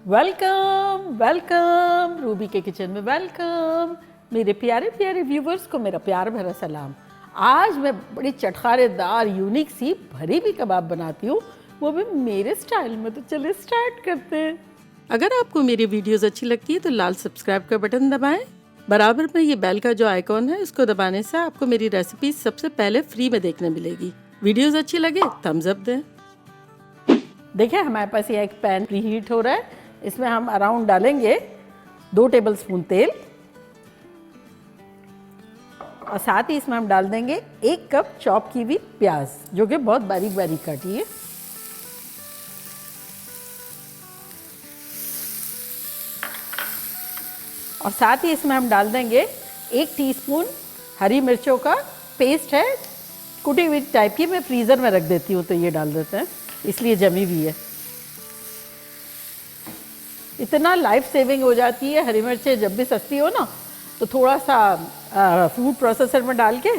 Welcome welcome Ruby के kitchen में welcome. मेरे प्यारे प्यारे व्यूवर्स को मेरा प्यार भरा सलाम। आज मैं बड़ी चटखारेदार यूनिक सी भरी हुई कबाब बनाती हूँ, वो भी मेरे स्टाइल में। तो चलिए स्टार्ट करते हैं। अगर आपको मेरी वीडियोस अच्छी लगती है तो लाल सब्सक्राइब का बटन दबाएं। बराबर में ये बेल का जो आइकॉन है उसको दबाने से आपको मेरी रेसिपी सबसे पहले फ्री में देखने मिलेगी। वीडियोस अच्छी लगे थम्स अप दें। देखिए हमारे पास ये एक पैन प्रीहीट हो रहा है, इसमें हम अराउंड डालेंगे 2 टेबलस्पून तेल और साथ ही इसमें हम डाल देंगे 1 कप चॉप की हुई प्याज, जो कि बहुत बारीक बारीक काटी है। और साथ ही इसमें हम डाल देंगे 1 टीस्पून हरी मिर्चों का पेस्ट है, कुटी हुई टाइप की। मैं फ्रीज़र में रख देती हूँ तो ये डाल देते हैं, इसलिए जमी हुई है। इतना लाइफ सेविंग हो जाती है हरी मिर्चें जब भी सस्ती हो ना, तो थोड़ा सा फूड प्रोसेसर में डाल के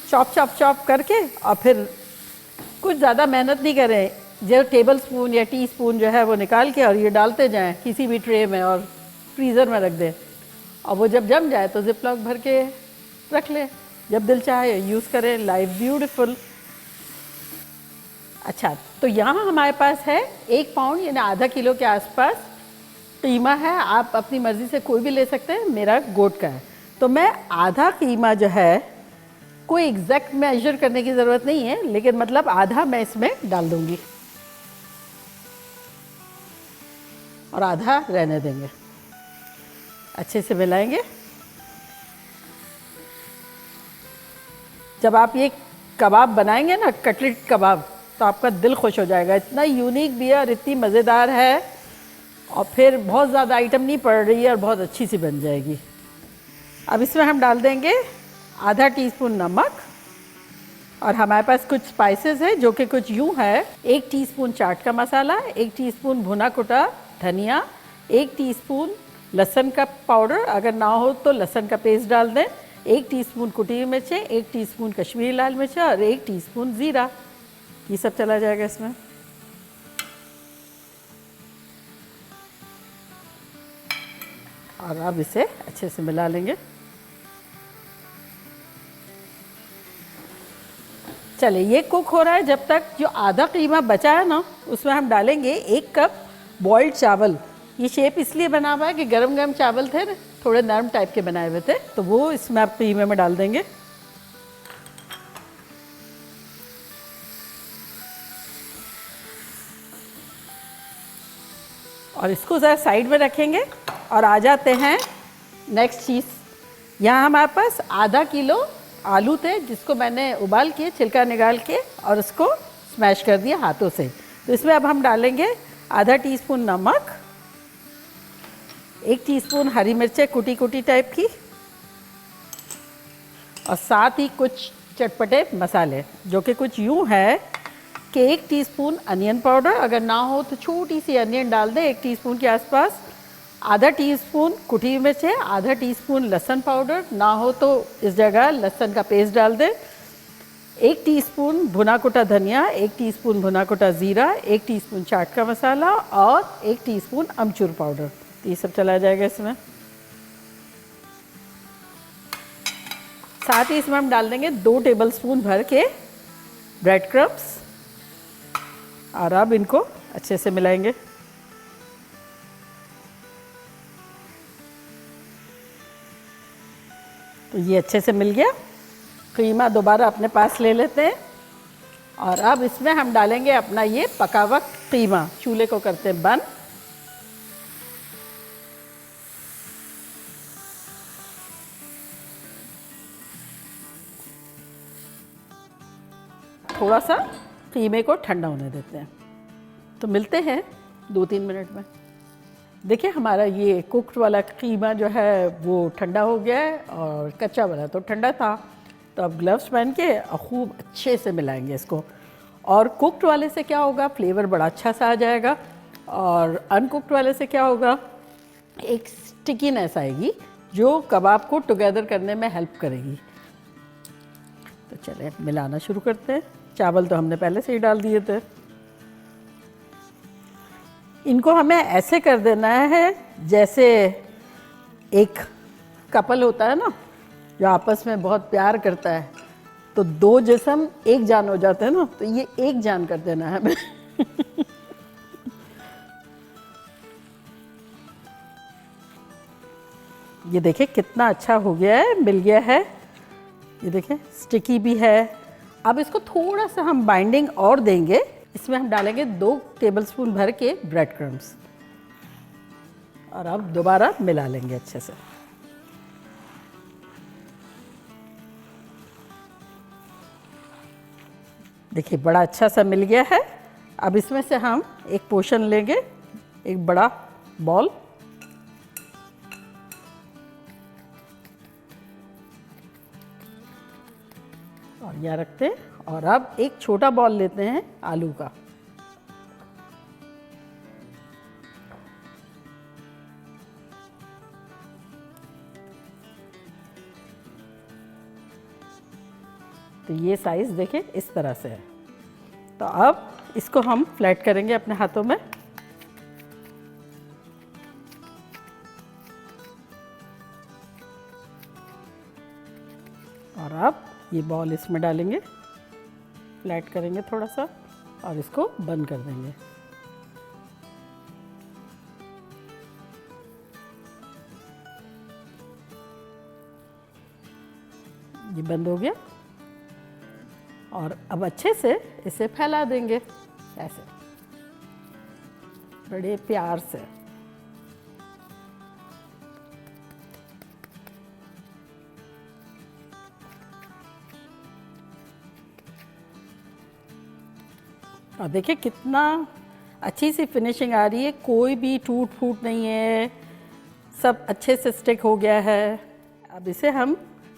चॉप चॉप चॉप करके और फिर कुछ ज़्यादा मेहनत नहीं करें, जो टेबल स्पून या टी स्पून जो है वो निकाल के और ये डालते जाएं किसी भी ट्रे में और फ्रीज़र में रख दें। और वो जब जम जाए तो जिप लॉक भर के रख लें, जब दिल चाहे यूज़ करें। Life beautiful. अच्छा, तो यहाँ हमारे पास है 1 पाउंड यानी आधा किलो के आसपास कीमा है। आप अपनी मर्ज़ी से कोई भी ले सकते हैं, मेरा गोट का है। तो मैं आधा कीमा जो है, कोई एग्जैक्ट मेजर करने की ज़रूरत नहीं है, लेकिन मतलब आधा मैं इसमें डाल दूँगी और आधा रहने देंगे। अच्छे से मिलाएंगे। जब आप ये कबाब बनाएंगे ना, कटलेट कबाब, तो आपका दिल खुश हो जाएगा। इतना यूनिक भी है और इतनी मज़ेदार है, और फिर बहुत ज़्यादा आइटम नहीं पड़ रही है और बहुत अच्छी सी बन जाएगी। अब इसमें हम डाल देंगे आधा टीस्पून नमक, और हमारे पास कुछ स्पाइसेस है जो कि कुछ यूँ है। 1 टीस्पून चाट का मसाला, 1 टीस्पून भुना कुटा धनिया, 1 टीस्पून लहसुन का पाउडर, अगर ना हो तो लहसुन का पेस्ट डाल दें, 1 टीस्पून कुटी हुई मिर्चें, 1 टीस्पून कश्मीरी लाल मिर्च और 1 टीस्पून ज़ीरा। ये सब चला जाएगा इसमें। और अब इसे अच्छे से मिला लेंगे। चलिए ये कुक हो रहा है। जब तक जो आधा कीमा बचा है ना, उसमें हम डालेंगे 1 कप बॉइल्ड चावल। ये शेप इसलिए बना हुआ है कि गरम गरम चावल थे ना, थोड़े नरम टाइप के बनाए हुए थे, तो वो इसमें आप कीमे में डाल देंगे। और इसको ज़रा साइड में रखेंगे और आ जाते हैं नेक्स्ट चीज़। यहाँ हमारे पास आधा किलो आलू थे, जिसको मैंने उबाल के छिलका निकाल के और उसको स्मैश कर दिया हाथों से। तो इसमें अब हम डालेंगे आधा टीस्पून नमक, 1 टीस्पून हरी मिर्चें कुटी कुटी टाइप की, और साथ ही कुछ चटपटे मसाले, जो कि कुछ यूँ है कि 1 टीस्पून अनियन पाउडर, अगर ना हो तो छोटी सी अनियन डाल दें 1 टीस्पून के आसपास, आधा टीस्पून कुटी हुई मिर्च है, आधा टीस्पून लहसुन पाउडर, ना हो तो इस जगह लहसुन का पेस्ट डाल दें, 1 टीस्पून भुना कुटा धनिया, 1 टीस्पून भुना कुटा ज़ीरा, 1 टीस्पून चाट का मसाला और 1 टीस्पून अमचूर पाउडर। तो ये सब चला जाएगा इसमें। साथ ही इसमें हम डाल देंगे 2 टेबलस्पून भर के ब्रेड क्रम्स, और अब इनको अच्छे से मिलाएंगे। तो ये अच्छे से मिल गया। कीमा दोबारा अपने पास ले लेते हैं, और अब इसमें हम डालेंगे अपना ये पका हुआ कीमा। चूल्हे को करते हैं बंद। थोड़ा सा कीमे को ठंडा होने देते हैं। तो मिलते हैं 2-3 मिनट में। देखिए हमारा ये कुक्ड वाला कीमा जो है वो ठंडा हो गया है, और कच्चा वाला तो ठंडा था। तो अब ग्लव्स पहन के खूब अच्छे से मिलाएंगे इसको। और कुक्ड वाले से क्या होगा, फ्लेवर बड़ा अच्छा सा आ जाएगा, और अनकुक्ड वाले से क्या होगा, एक स्टिकीनेस आएगी जो कबाब को टुगेदर करने में हेल्प करेगी। तो चलें मिलाना शुरू करते हैं। चावल तो हमने पहले से ही डाल दिए थे। इनको हमें ऐसे कर देना है जैसे एक कपल होता है ना, जो आपस में बहुत प्यार करता है, तो दो जिस्म एक जान हो जाते हैं ना, तो ये एक जान कर देना है हमें। ये देखिए कितना अच्छा हो गया है, मिल गया है। ये देखिए स्टिकी भी है। अब इसको थोड़ा सा हम बाइंडिंग और देंगे। इसमें हम डालेंगे 2 टेबलस्पून भर के ब्रेड क्रम्स और अब दोबारा मिला लेंगे अच्छे से। देखिए बड़ा अच्छा सा मिल गया है। अब इसमें से हम एक पोर्शन लेंगे, एक बड़ा बॉल, और यहाँ रखते हैं। और अब एक छोटा बॉल लेते हैं आलू का। तो ये साइज देखिए इस तरह से है। तो अब इसको हम फ्लैट करेंगे अपने हाथों में। और अब ये बॉल इसमें डालेंगे, फ्लैट करेंगे थोड़ा सा और इसको बंद कर देंगे। ये बंद हो गया। और अब अच्छे से इसे फैला देंगे ऐसे, बड़े प्यार से। और देखिए कितना अच्छी सी फिनिशिंग आ रही है, कोई भी टूट फूट नहीं है, सब अच्छे से स्टिक हो गया है। अब इसे हम,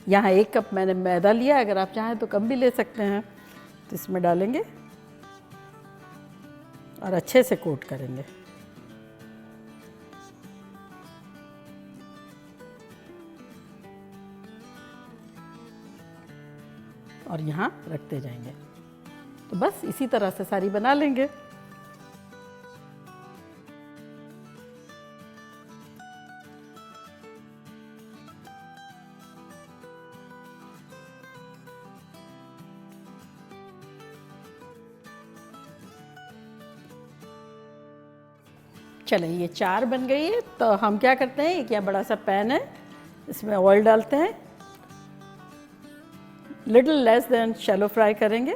यहाँ 1 कप मैंने मैदा लिया, अगर आप चाहें तो कम भी ले सकते हैं। तो इसमें डालेंगे और अच्छे से कोट करेंगे। और यहाँ रखते जाएंगे। तो बस इसी तरह से सारी बना लेंगे। चलें, ये 4 बन गई है। तो हम क्या करते हैं, एक यहाँ बड़ा सा पैन है, इसमें ऑयल डालते हैं, little less than shallow fry करेंगे।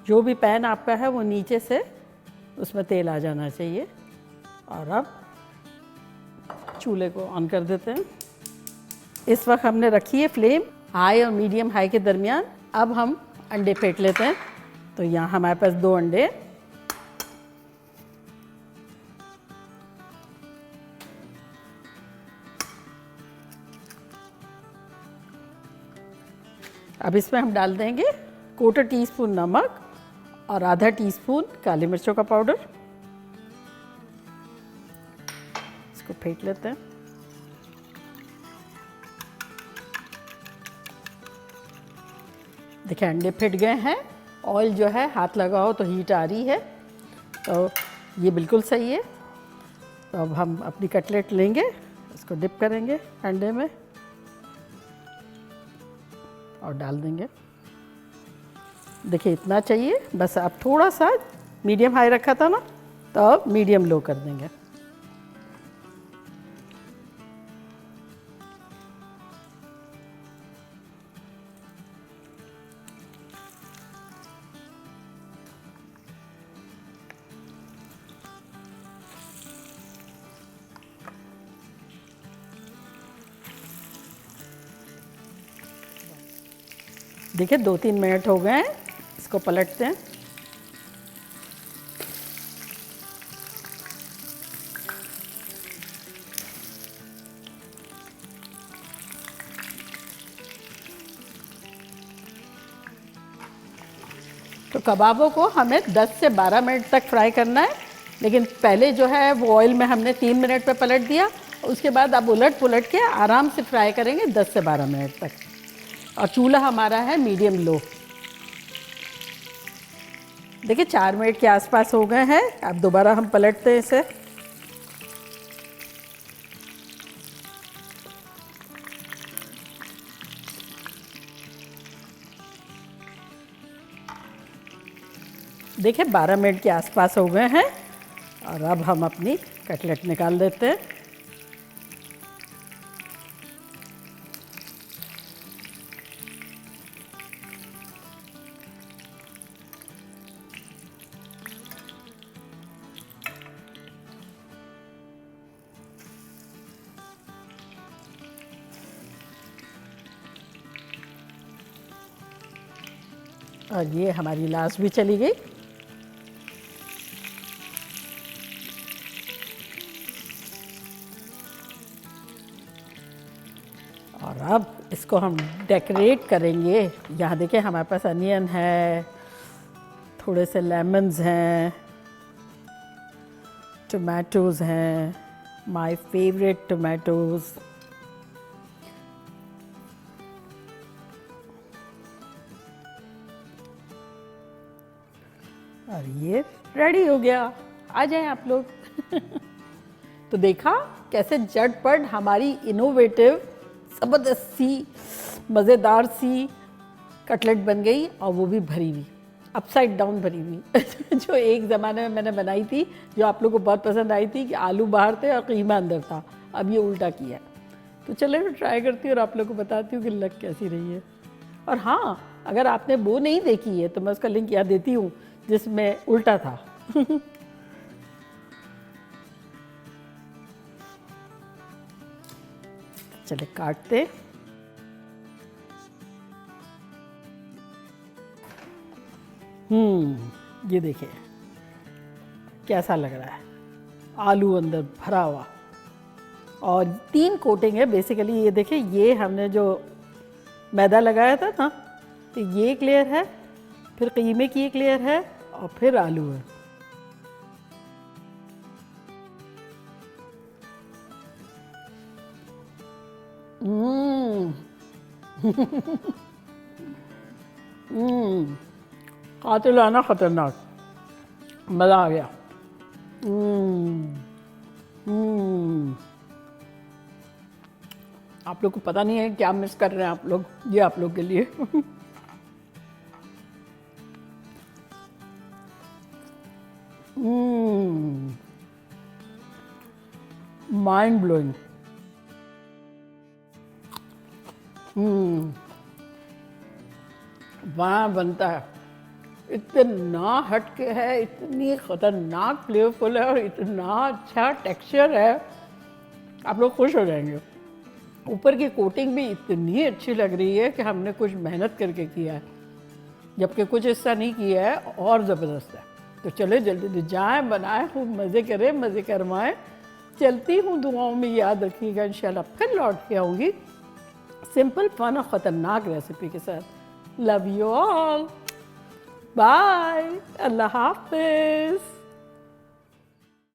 जो भी पैन आपका है वो नीचे से उसमें तेल आ जाना चाहिए। और अब चूल्हे को ऑन कर देते हैं। इस वक्त हमने रखी है फ्लेम हाई और मीडियम हाई के दरमियान। अब हम अंडे फेंट लेते हैं। तो यहाँ हमारे पास 2 अंडे, अब इसमें हम डाल देंगे 1/4 टीस्पून नमक और आधा टीस्पून काली मिर्चों का पाउडर। इसको फेंट लेते हैं। देखिए अंडे फेंट गए हैं। ऑयल जो है हाथ लगाओ तो हीट आ रही है, तो ये बिल्कुल सही है। तो अब हम अपनी कटलेट लेंगे, इसको डिप करेंगे अंडे में और डाल देंगे। देखिए इतना चाहिए बस। अब थोड़ा सा मीडियम हाई रखा था ना, तो अब मीडियम लो कर देंगे। देखिए 2-3 मिनट हो गए हैं, इसको पलटते हैं। तो कबाबों को हमें 10 से 12 मिनट तक फ्राई करना है, लेकिन पहले जो है वो ऑयल में हमने 3 मिनट पे पलट दिया। उसके बाद अब उलट पुलट के आराम से फ्राई करेंगे 10 से 12 मिनट तक। और चूल्हा हमारा है मीडियम लो। देखिए 4 मिनट के आसपास हो गए हैं। अब दोबारा हम पलटते हैं इसे। देखिए 12 मिनट के आसपास हो गए हैं और अब हम अपनी कटलेट निकाल देते हैं। और ये हमारी लास्ट भी चली गई। और अब इसको हम डेकोरेट करेंगे। यहाँ देखिए हमारे पास अनियन है, थोड़े से लेमन्स हैं, टोमेटोज़ हैं, माय फेवरेट टोमेटोज़। और ये रेडी हो गया। आ जाएं आप लोग। तो देखा कैसे झटपट हमारी इनोवेटिव ज़बरदस्त सी मज़ेदार सी कटलेट बन गई, और वो भी भरी हुई, अपसाइड डाउन भरी हुई। जो एक ज़माने में मैंने बनाई थी, जो आप लोगों को बहुत पसंद आई थी, कि आलू बाहर थे और कीमा अंदर था। अब ये उल्टा किया। तो चले मैं ट्राई करती हूँ और आप लोगों को बताती हूँ कि लग कैसी रही है। और हाँ, अगर आपने वो नहीं देखी है तो मैं उसका लिंक यहाँ देती हूँ जिसमें उल्टा था। चले काटते। ये देखिए कैसा लग रहा है, आलू अंदर भरा हुआ। और 3 कोटिंग है बेसिकली। ये देखिए, ये हमने जो मैदा लगाया था ना, तो ये एक लेयर है, फिर कीमे की एक लेयर है, और फिर आलू है। कातिलाना खतरनाक, मज़ा आ गया। आप लोग को पता नहीं है क्या मिस कर रहे हैं आप लोग, ये आप लोग के लिए। Mind blowing. वहाँ बनता है, इतना हटके है, इतनी ख़तरनाक फ्लेवरफुल है और इतना अच्छा टेक्सचर है, आप लोग खुश हो जाएंगे। ऊपर की कोटिंग भी इतनी अच्छी लग रही है कि हमने कुछ मेहनत करके किया है, जबकि कुछ हिस्सा नहीं किया है, और ज़बरदस्त है। तो चले जल्दी जल्दी जाएँ, बनाएं, खूब मज़े करें, मज़े करवाएं। चलती हूँ, दुआओं में याद रखिएगा। इंशाल्लाह फिर लौट के आऊँगी सिंपल फन और ख़तरनाक रेसिपी के साथ। लव यू ऑल, बाय, अल्लाह हाफिज़।